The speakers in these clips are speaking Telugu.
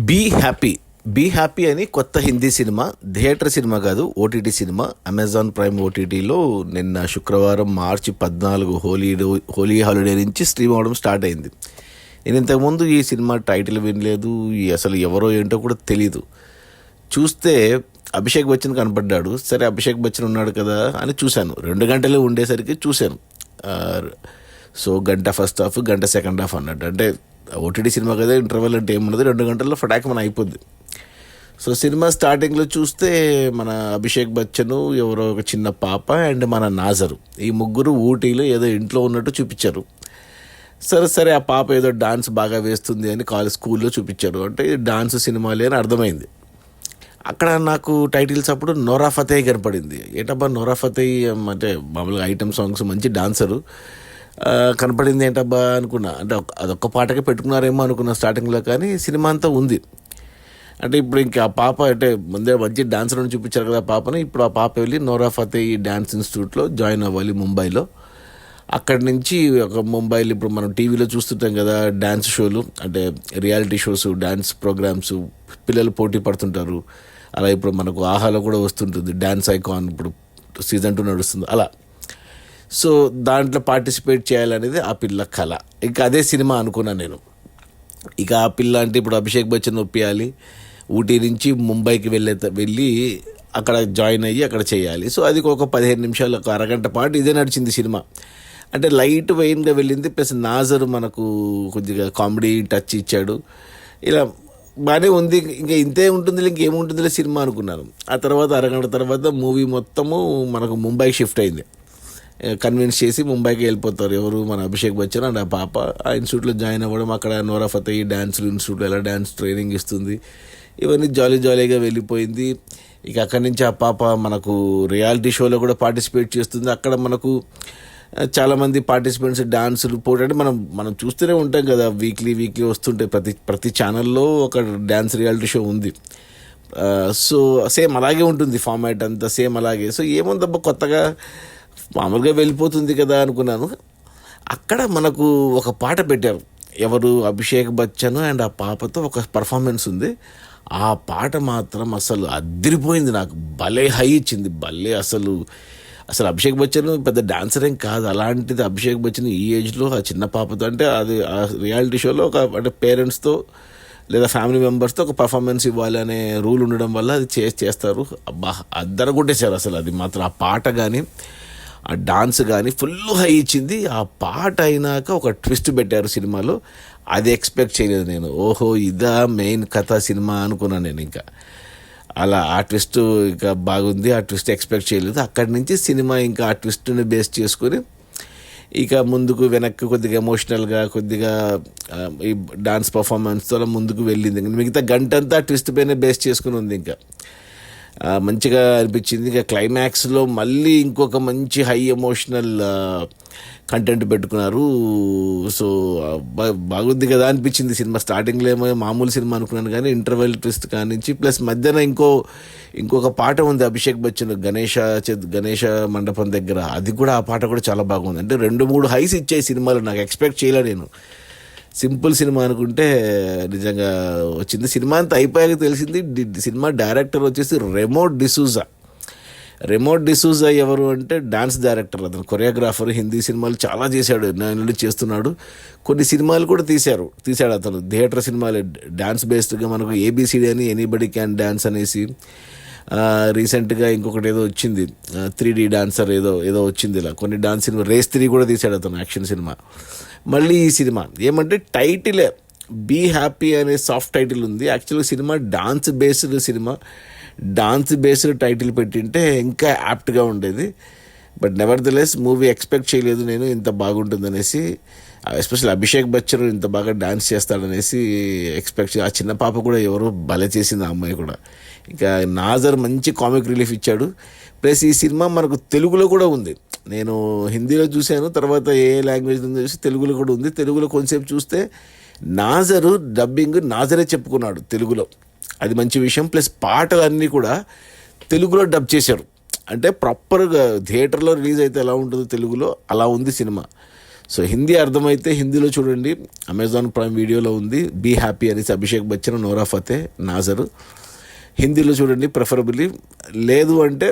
Be happy. 'బీ హ్యాపీ' అని కొత్త హిందీ సినిమా. థియేటర్ సినిమా కాదు, ఓటీటీ సినిమా. అమెజాన్ ప్రైమ్ ఓటీటీలో నిన్న శుక్రవారం మార్చి 14 హోలీ హాలిడే నుంచి స్ట్రీమ్ అవ్వడం స్టార్ట్ అయింది. నేను ఇంతకుముందు ఈ సినిమా టైటిల్ వినలేదు, అసలు ఎవరో ఏంటో కూడా తెలీదు. చూస్తే అభిషేక్ బచ్చన్ కనపడ్డాడు. సరే, అభిషేక్ బచ్చన్ ఉన్నాడు కదా అని చూశాను. 2 గంటలు ఉండేసరికి చూశాను. సో గంట ఫస్ట్ హాఫ్, గంట సెకండ్ హాఫ్ అన్నట్టు. అంటే ఓటీటీ సినిమా కదా, ఇంటర్వెల్ అంటే ఏమున్నది, 2 గంటల్లో ఫటాక్ మన అయిపోద్ది. సో సినిమా స్టార్టింగ్లో చూస్తే మన అభిషేక్ బచ్చన్, ఎవరో ఒక చిన్న పాప అండ్ మన నాజరు, ఈ ముగ్గురు ఊటీలో ఏదో ఇంట్లో ఉన్నట్టు చూపించారు. సరే ఆ పాప ఏదో డాన్స్ బాగా వేస్తుంది అని స్కూల్లో చూపించారు. అంటే డాన్స్ సినిమాలే అని అర్థమైంది. అక్కడ నాకు టైటిల్స్ అప్పుడు నోరా ఫతేహి కనపడింది. ఏంటబ్బా నోరా ఫతేహి అంటే మామూలుగా ఐటమ్ సాంగ్స్, మంచి డాన్సరు కనపడింది ఏంటబ్బా అనుకున్నా. అంటే అదొక్క పాటకే పెట్టుకున్నారేమో అనుకున్నా స్టార్టింగ్లో, కానీ సినిమా అంతా ఉంది. అంటే ఇప్పుడు ఇంకా ఆ పాప అంటే ముందే మంచి డాన్సర్ అని చూపించారు కదా పాపని. ఇప్పుడు ఆ పాప వెళ్ళి నోరా ఫతేహి డ్యాన్స్ ఇన్స్టిట్యూట్లో జాయిన్ అవ్వాలి ముంబైలో. అక్కడి నుంచి ఒక ముంబైలో ఇప్పుడు మనం టీవీలో చూస్తుంటాం కదా డ్యాన్స్ షోలు, అంటే రియాలిటీ షోస్, డ్యాన్స్ ప్రోగ్రామ్స్, పిల్లలు పోటీ పడుతుంటారు. అలా ఇప్పుడు మనకు ఆహాలో కూడా వస్తుంటుంది డ్యాన్స్ ఐకాన్, ఇప్పుడు సీజన్ 2 నడుస్తుంది అలా. సో దాంట్లో పార్టిసిపేట్ చేయాలనేది ఆ పిల్ల కళ. ఇంకా అదే సినిమా అనుకున్నాను నేను. ఇక ఆ పిల్ల అంటే ఇప్పుడు అభిషేక్ బచ్చన్ ఒప్పియాలి, ఊటీ నుంచి ముంబైకి వెళ్ళి అక్కడ జాయిన్ అయ్యి అక్కడ చేయాలి. సో అది ఒక 15 నిమిషాలు, ఒక అరగంట పాటు ఇదే నడిచింది సినిమా. అంటే లైట్ వెయిన్గా వెళ్ళింది. ప్లస్ నాజర్ మనకు కొద్దిగా కామెడీ టచ్ ఇచ్చాడు. ఇలా బాగానే ఉంది. ఇంకా ఇంతే ఉంటుంది, ఇంకేముంటుందిలే సినిమా అనుకున్నాను. ఆ తర్వాత అరగంట తర్వాత మూవీ మొత్తము మనకు ముంబైకి షిఫ్ట్ అయింది. కన్విన్స్ చేసి ముంబైకి వెళ్ళిపోతారు ఎవరు, మన అభిషేక్ బచ్చన్ అండ్ ఆ పాప. ఆ ఇన్స్టిట్యూట్లో జాయిన్ అవ్వడం, అక్కడ నోరా ఫతేహి డ్యాన్స్ ఇన్స్టిట్యూట్లో ఎలా డ్యాన్స్ ట్రైనింగ్ ఇస్తుంది, ఇవన్నీ జాలీగా వెళ్ళిపోయింది. ఇక అక్కడి నుంచి ఆ పాప మనకు రియాలిటీ షోలో కూడా పార్టిసిపేట్ చేస్తుంది. అక్కడ మనకు చాలామంది పార్టిసిపెంట్స్ డాన్సులు పోటీ, అంటే మనం చూస్తూనే ఉంటాం కదా, వీక్లీ వస్తుంటాయి. ప్రతి ఛానల్లో ఒక డ్యాన్స్ రియాలిటీ షో ఉంది. సో సేమ్ అలాగే ఉంటుంది ఫార్మాట్ అంతా, సేమ్ అలాగే. సో ఏముందబ్బా కొత్తగా, మామూలుగా వెళ్ళిపోతుంది కదా అనుకున్నాను. అక్కడ మనకు ఒక పాట పెట్టారు. ఎవరు, అభిషేక్ బచ్చన్ అండ్ ఆ పాపతో ఒక పర్ఫార్మెన్స్ ఉంది. ఆ పాట మాత్రం అసలు అదిరిపోయింది. నాకు భలే హై ఇచ్చింది, భలే. అసలు అభిషేక్ బచ్చన్ పెద్ద డాన్సర్ ఏం కాదు. అలాంటిది అభిషేక్ బచ్చన్ ఈ ఏజ్లో ఆ చిన్న పాపతో, అంటే అది ఆ రియాలిటీ షోలో ఒక అంటే పేరెంట్స్తో లేదా ఫ్యామిలీ మెంబర్స్తో ఒక పర్ఫార్మెన్స్ ఇవ్వాలి అనే రూల్ ఉండడం వల్ల అది చేస్తారు. అబ్బా అద్దరగొట్టేశారు అసలు. అది మాత్రం ఆ పాట కానీ ఆ డాన్స్ కానీ ఫుల్ హై ఇచ్చింది. ఆ పాట అయినాక ఒక ట్విస్ట్ పెట్టారు సినిమాలో, అది ఎక్స్పెక్ట్ చేయలేదు నేను. ఓహో ఇదా మెయిన్ కథ సినిమా అనుకున్నాను నేను. ఇంకా అలా ఆ ట్విస్ట్ ఇంకా బాగుంది. ఆ ట్విస్ట్ ఎక్స్పెక్ట్ చేయలేదు. అక్కడి నుంచి సినిమా ఇంకా ఆ ట్విస్ట్ని బేస్ చేసుకొని ఇక ముందుకు వెనక్కి కొద్దిగా ఎమోషనల్గా, కొద్దిగా ఈ డాన్స్ పర్ఫార్మెన్స్తో ముందుకు వెళ్ళింది. మిగతా గంటంతా ట్విస్ట్ పైన బేస్ చేసుకుని ఉంది. ఇంకా మంచిగా అనిపించింది. ఇంకా క్లైమాక్స్లో మళ్ళీ ఇంకొక మంచి హై ఎమోషనల్ కంటెంట్ పెట్టుకున్నారు. సో బాగుంది కదా అనిపించింది సినిమా. స్టార్టింగ్లో ఏమో మామూలు సినిమా అనుకున్నాను, కానీ ఇంటర్వెల్ ట్విస్ట్ కానించి ప్లస్ మధ్యాహ్నం ఇంకొక పాట ఉంది అభిషేక్ బచ్చన్ గణేష మండపం దగ్గర. అది కూడా, ఆ పాట కూడా చాలా బాగుంది. అంటే 2-3 హైస్ ఇచ్చాయి సినిమాలో. నాకు ఎక్స్పెక్ట్ చేయలే నేను. సింపుల్ సినిమా అనుకుంటే నిజంగా వచ్చింది. సినిమా అంతా అయిపోయాక తెలిసింది సినిమా డైరెక్టర్ వచ్చేసి రెమో డిసూజా ఎవరు అంటే డాన్స్ డైరెక్టర్, అతను కొరియోగ్రాఫర్. హిందీ సినిమాలు చాలా చేశాడు, ఎన్నో చేస్తున్నాడు. కొన్ని సినిమాలు కూడా తీశాడు అతను. థియేటర్ సినిమాలు డాన్స్ బేస్డ్గా మనకు ఏబిసిడి అని, ఎనీబడి క్యాన్ డాన్స్ అనేసి, రీసెంట్గా ఇంకొకటి ఏదో వచ్చింది 3D డాన్సర్ ఏదో వచ్చింది. ఇలా కొన్ని డాన్స్ సినిమా, రేస్ 3 కూడా తీశాడు అతను, యాక్షన్ సినిమా. మళ్ళీ ఈ సినిమా ఏమంటే టైటిలే బీ హ్యాపీ అనే సాఫ్ట్ టైటిల్ ఉంది. యాక్చువల్గా సినిమా డాన్స్ బేస్డ్ టైటిల్ పెట్టింటే ఇంకా యాప్ట్గా ఉండేది. But never the less movie expect చేయలేదు నేను ఇంత బాగుంటుందనేసి. ఎస్పెషల్లీ అభిషేక్ బచ్చన్ ఇంత బాగా డాన్స్ చేస్తాడనేసి ఆ చిన్న పాప కూడా ఎవరో భలే చేసింది, ఆ అమ్మాయి కూడా. ఇంకా నాజర్ మంచి కామిక్ రిలీఫ్ ఇచ్చాడు. ప్లస్ ఈ సినిమా మనకు తెలుగులో కూడా ఉంది. నేను హిందీలో చూశాను, తర్వాత ఏ లాంగ్వేజ్ ఉందో చూసి తెలుగులో కూడా ఉంది. తెలుగులో కొంతసేపు చూస్తే నాజరు డబ్బింగ్ నాజరే చెప్పుకున్నాడు తెలుగులో, అది మంచి విషయం. ప్లస్ పాటలన్నీ కూడా తెలుగులో డబ్ చేశారు. అంటే ప్రాపర్గా థియేటర్లో రిలీజ్ అయితే ఎలా ఉంటుందో తెలుగులో అలా ఉంది సినిమా. సో హిందీ అర్థమైతే హిందీలో చూడండి, అమెజాన్ ప్రైమ్ వీడియోలో ఉంది. బీ హ్యాపీ అనేసి అభిషేక్ బచ్చన్, నోరా ఫతే, నాజరు. హిందీలో చూడండి ప్రిఫరబుల్లీ. లేదు అంటే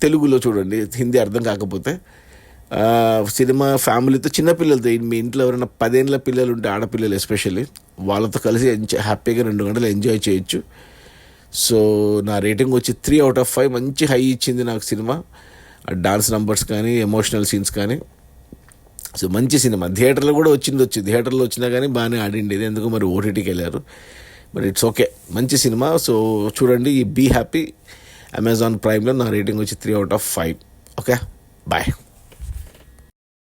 తెలుగులో చూడండి హిందీ అర్థం కాకపోతే. సినిమా ఫ్యామిలీతో, చిన్నపిల్లలతో, మీ ఇంట్లో ఎవరైనా 10 ఏళ్ళ పిల్లలు ఉంటే, ఆడపిల్లలు ఎస్పెషల్లీ, వాళ్ళతో కలిసి హ్యాపీగా 2 గంటలు ఎంజాయ్ చేయొచ్చు. సో నా రేటింగ్ వచ్చి 3/5. మంచి హై ఇచ్చింది నాకు సినిమా. డాన్స్ నంబర్స్ కానీ, ఎమోషనల్ సీన్స్ కానీ. సో మంచి సినిమా. థియేటర్లో కూడా థియేటర్లో వచ్చినా కానీ బాగానే ఆడిండేది. ఎందుకు మరి ఓటీటీకి వెళ్ళారు, మరి ఇట్స్ ఓకే. మంచి సినిమా. సో చూడండి ఈ బీ హ్యాపీ, అమెజాన్ ప్రైమ్లో. నా రేటింగ్ వచ్చి 3/5. Okay, bye.